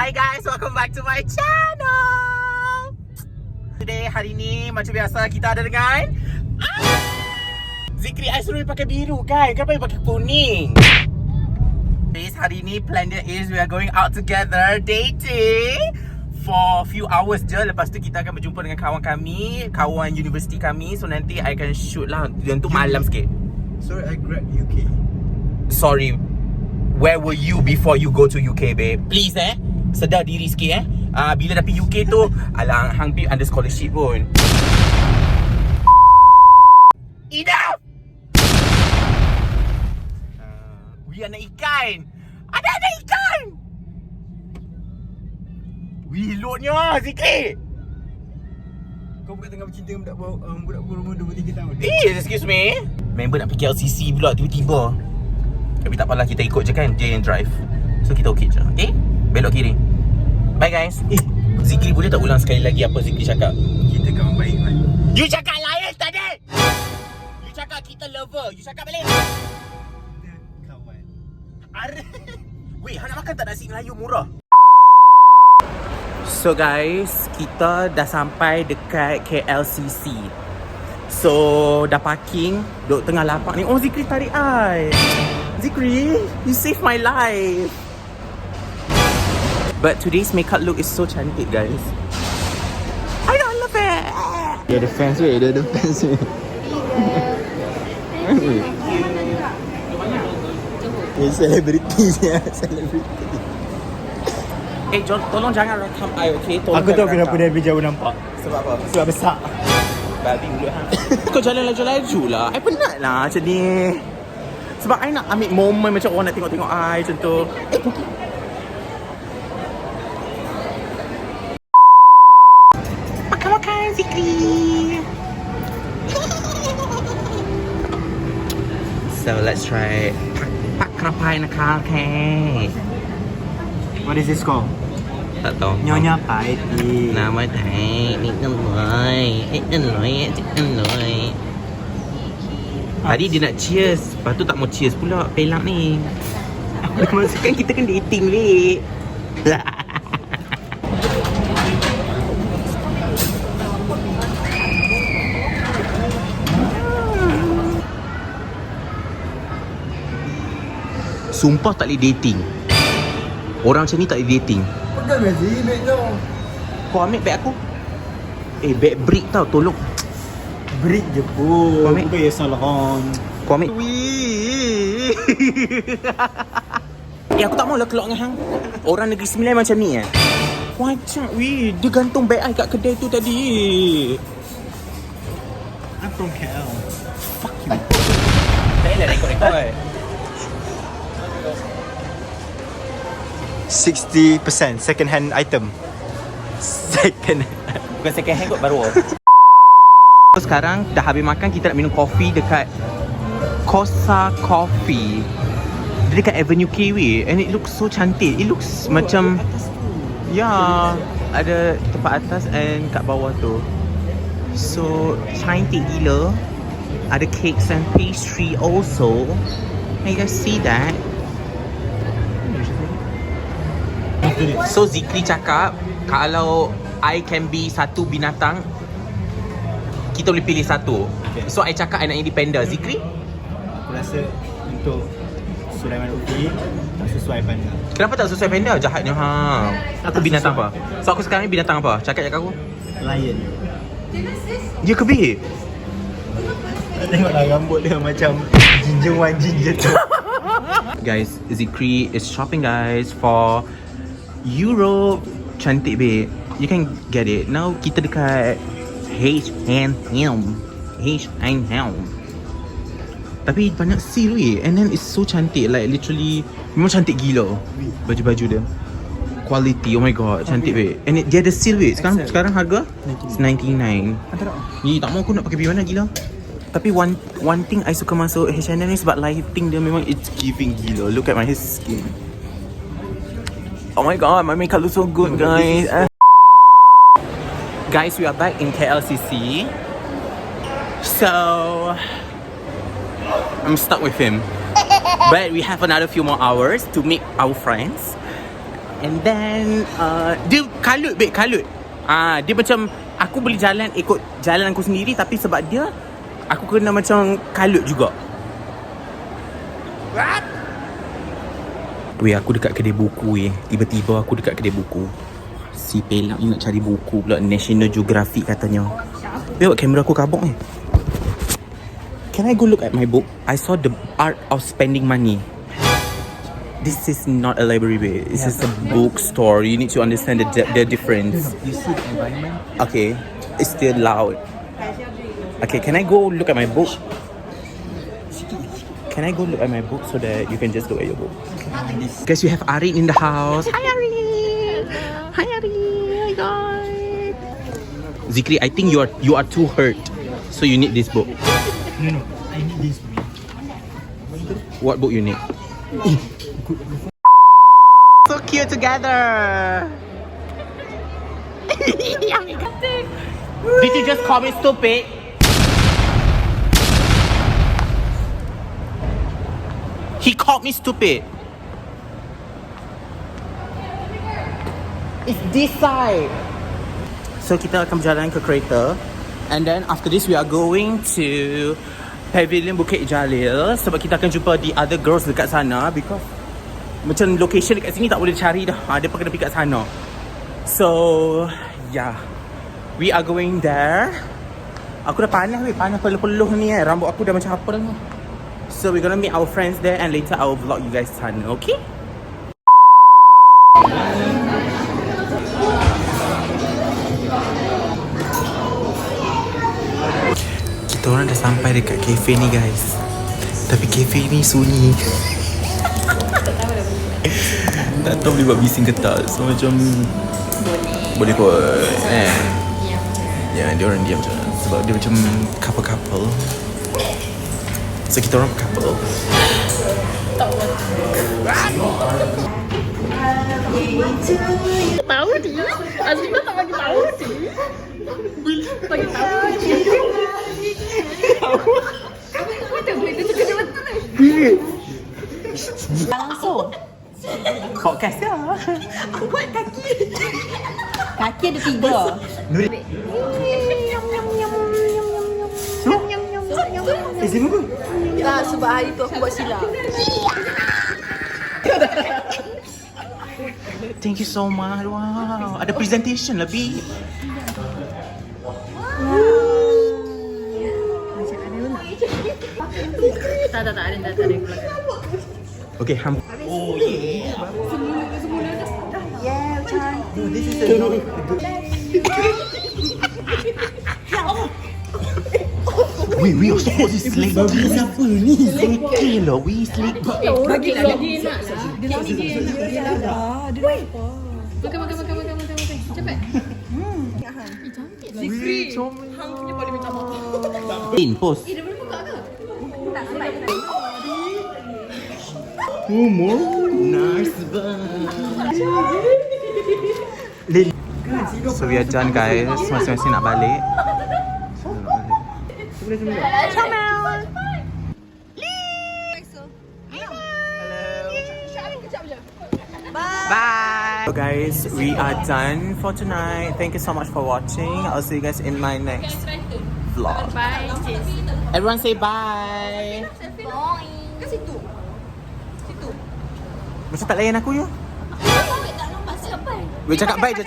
Hi guys, welcome back to my channel. Today, hari ni macam biasa kita ada dengan Zikri. I suruh pakai biru kan? Kenapa you pakai kuning? Guys, hari ni plan dia is we are going out together dating for few hours je. Lepas tu kita akan berjumpa dengan kawan kami, kawan universiti kami. So nanti I akan shoot lah untuk malam sikit. Sorry, I grabbed UK. Sorry, where were you before you go to UK, babe? Please sedar diri sikit bila dah pergi UK tu, alang hang pi under scholarship pun. Enough! Wih, anak ikan! Ada ikan! Wih, lutnya Zikri! Kau bukan tengah bercinta dengan budak berumur 23 tahun? Excuse me. Member nak pergi LCC pula tiba-tiba. Tapi tak apalah, kita ikut je kan, dia yang drive. So kita okey je, okay? Belok kiri. Bye guys. Zikri boleh tak ulang sekali lagi apa Zikri cakap? Kita kawan baik kan? You cakap lain tadi! You cakap kita lover. You cakap balik. Kita kawan. Weh, nak makan tak nasi Melayu murah? So guys, kita dah sampai dekat KLCC. So dah parking, duduk tengah lapak ni. Oh, Zikri tarik I. Zikri, you saved my life. But today's makeup look is so cantik guys. I love it. Dia ada fans weh, dia ada fans weh. Selebriti ya, selebriti. Tolong jangan rakam I, okay? Tolong Aku tahu jangan kenapa rakam. dia lebih jauh nampak. Sebab apa? Sebab besar. Babi mulut hang. Kau jalan laju-laju lah. I penat lah macam ni. Sebab I nak ambil moment macam orang nak tengok-tengok I macam tu. Makan-makan Zikri. So let's try Pak Kerapai nakal okay. What is this called? Tak tahu. Nyonya Pai Ti. Nama Thai ni Enloy. Tadi dia nak cheers, lepas tu tak mau cheers pula pelak ni. Maksudkan kita kan dating balik. Sumpah tak boleh dating. Orang macam ni tak boleh dating. Pegang je beg tu. Kau ambil beg aku. Beg brick tau, tolong. Break je pun. Kau ambil? Bukan ya salah hon. Kau ambil. Wih. Aku tak maulah kelak dengan hang. Orang Negeri Sembilan macam ni Wajak, wih. Dia gantung beg I kat kedai tu tadi. I'm from KL. Fuck you. Tak payah rekod-rekod. 60% second hand item. Bukan second hand kot, baru. So, sekarang dah habis makan, kita nak minum kopi dekat Kosa Coffee. Dia dekat Avenue Kiwi and it looks so cantik. It looks macam ada tempat atas and kat bawah tu. So cantik gila. Ada cakes and pastry also. Can you guys see that? So Zikri cakap kalau I can be satu binatang, kita boleh pilih satu. Okay. So I cakap I nak jadi panda. Zikri? Aku rasa untuk Sulaiman Uti tak sesuai panda. Kenapa tak sesuai panda? Jahatnya hang. Aku Tak binatang sesuai. apa? So aku sekarang ni binatang apa? Cakap aku. Lion. Ya ke babe? Tengoklah rambut dia macam ginger one ginger tu. Guys, Zikri is shopping guys for Europe. Cantik babe. You can get it. Now kita dekat H&M. Tapi banyak seal weh. And then it's so cantik. Like literally memang cantik gila baju-baju dia. Quality, oh my god, cantik babe. And dia ada seal weh. Sekarang harga $99. Tak mau aku nak pakai pergi mana gila. Tapi one thing I suka masuk H&M ni sebab lighting dia memang it's giving gila. Look at my skin. Oh my god, my makeup looks so good guys. Guys, we are back in KLCC. So I'm stuck with him. But we have another few more hours to meet our friends. And then dia kalut babe, kalut. Dia macam aku boleh jalan ikut jalan aku sendiri, tapi sebab dia aku kena macam kalut juga. What? Weh, aku dekat kedai buku weh. Tiba-tiba aku dekat kedai buku. Si Pelak ni nak cari buku pula, National Geographic katanya. Tengok kamera aku kabuk ni. Can I go look at my book? I saw The Art of Spending Money. This is not a library, babe. This is a bookstore. You need to understand the difference. You see the environment? Okay, it's still loud. Okay, can I go look at my book? Can I go look at my book so that you can just look at your book? Guys, we have Arin in the house. Hi Arin. Hi Arin. Hi guys. Zikri, I think you are too hurt, so you need this book. No, I need this. What book you need? So cute together. Did you just call me stupid? He called me stupid. It's this side. So kita akan berjalan ke kereta, and then after this we are going to Pavilion Bukit Jalil sebab kita akan jumpa the other girls dekat sana, because macam location dekat sini tak boleh cari dah. Dia kena pergi kat sana. So yeah, we are going there. Aku dah panas weh, panas peluh-peluh ni rambut aku dah macam apa dah ni. So we're gonna meet our friends there, and later I will vlog you guys sana, okay? Kita orang dah sampai dekat cafe ni guys. Tapi cafe ni sunyi. Tak tahu boleh buat bising ke tak. So macam boleh kot. Ya, dia orang diam je. Sebab dia macam couple-couple. So kita orang couple. Tahu dia. Azrina tak bagi tahu dia. Bagi tahu dia. Langsung. Podcast dia. Buat kaki. Kaki ada 3. Tak, sebab hari tu aku buat silap. Thank you so much. Wow. Ada presentation lebih. Tak ada. Okay, oh yeah. Yeah, cantik. This is a we are supposed to slake. Siapa ni? Okay lah, we slake. Bagi dia nak lah. Dia dah. Makan. Cepat. Cantik. Zikri. Hang punya boleh minta maaf. In post. Dia boleh buka ke? Tak, sampai. Nice banget. So we are done guys. Masing-masing nak balik. Bye. So guys, we are done for tonight. Thank you so much for watching. I'll see you guys in my next vlog. Bye. Everyone say bye. Ke situ. Macam tak layan aku ya? Weh, cakap bye je.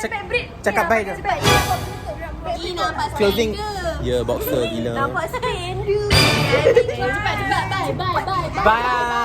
Cakap bye je. Closing. Ya, boxer gila. Nampak saya Andrew. Cepat. Bye. Bye.